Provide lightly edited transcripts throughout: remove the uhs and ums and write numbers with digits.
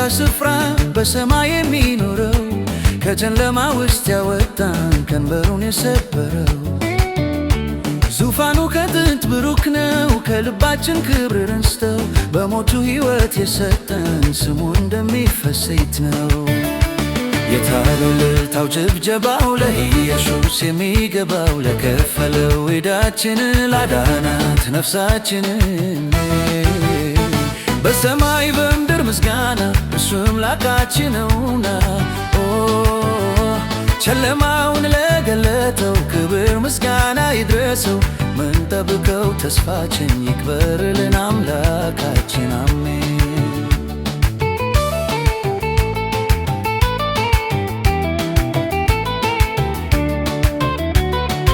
በታች ስፍራ በሰማይ የሚኖረው ከጨለማ ውስጥ ያወጣን ቀንበሩን የሰበረው ዙፋኑ ከጥንት ብሩክ ነው። ከልባችን ክብር ረስተው በሞቱ ሕይወት የሰጠን ስሙ እንደሚፈስ ዘይት ነው። የታለ እልልታው ጭብጨባው ለኢየሱስ የሚገባው ለከፈለው ዕዳችንን ላዳናት ነፍሳችንን በሰማይ በምድር ምስጋና እሱ አምላካችን ነውና ጨለማውን ለገለጠው ክብር ምስጋና ይድረሰው። ምንጠብቀው ተስፋችን ይክበርልን አምላካችን አሜን።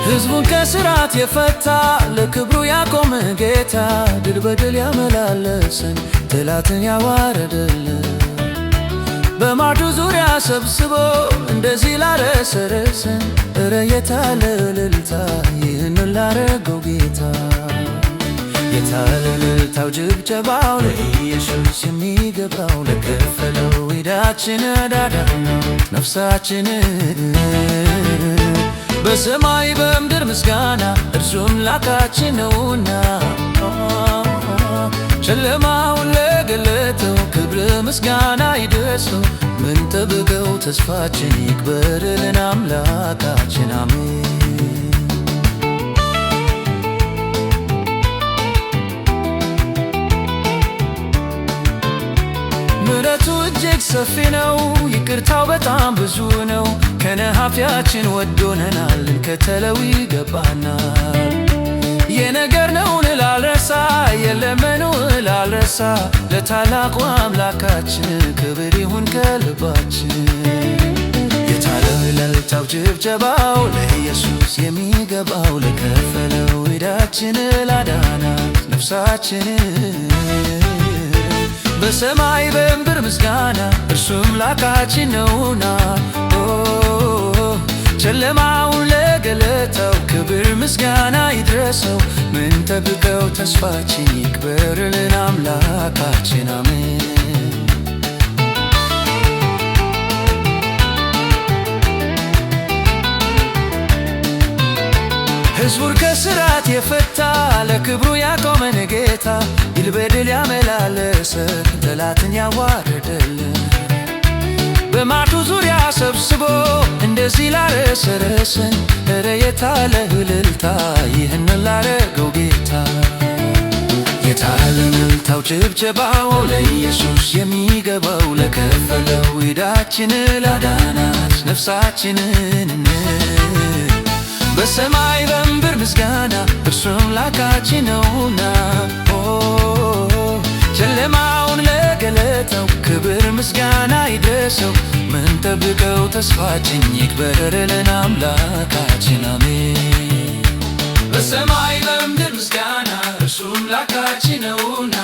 ሕዝቡን ከስራት የፈታ ለክብሩ ያቆመ ጌታ ድል በድል ያመላለሰን ጠላትን ያዋረደልን በማዕዱ ዙሪያ ሰብስቦ እንደዚህ ላረሰረሰን እረ የታለ እልልታ ይህንን ላረገው ጌታ። የታለ እልልታው ጭብጨባው ለኢየሱስ የሚገባው ለከፈለው ዕዳችን ላዳነው ነፍሳችንን በሰማይ በምድር ምስጋና እርሱ አምላካችን ነውና ጨለማውን ለገለጠው ክብር ምስጋና ይድረሰው። ምንጠብቀው ተስፋችን ይክበርልን አምላካችን አሜን። ምሕረቱ እጅግ ሰፊ ነው፣ ይቅርታው በጣም ብዙ ነው። ከነኃጢአታችን ወዶነናል፣ ልንከተለው ይገባናል። የነገርነውን ላልረሳ የለመነውን ላልረሳ ለታላቁ አምላካችን ክብር ይሁን ከልባችን። የታለ እልልታው ጭብጨባው ለኢየሱስ የሚገባው ለከፈለው ዕዳችን ላዳናት ነፍሳችንን በሰማይ በምድር ምስጋና እርሱ አምላካችን ነውና ጨለማውን ለገለጠው ክብር ምስጋና ይድረሰው። ምንጠብቀው ተስፋችን ይክበርልን አምላካችን አሜን። ሕዝቡን ከስራት የፈታ ለክብሩ ያቆመን ጌታ ድል በድል ያመላለሰን ጠላትን ያዋረደልን በማዕዱ ዙሪያ ሰብስቦ እንደዚህ ላረሰረሰን እረ የታለ እልልታ ይህንን ላረገው ጌታ። የታለ እልልታው ጭብጨባው ለኢየሱስ የሚገባው ለከፈለው ዕዳችን ላዳናት ነፍሳችንን በሰማይ በምድር ምስጋና እርሱ አምላካችን ነውና ጨለማውን ለገለጠው ክብር ምስጋና ይድረሰው። ምንጠብቀው ተስፋችን ይክበርልን አምላካችን አሜን። በሰማይ በምድር ምስጋና እርሱ አምላካችን ነውና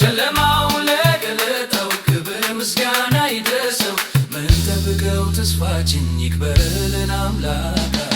ጨለማውን ለገለጠው ክብር ምስጋና ይድረሰው። ምንጠብቀው ተስፋችን ይክበርልን አምላካችን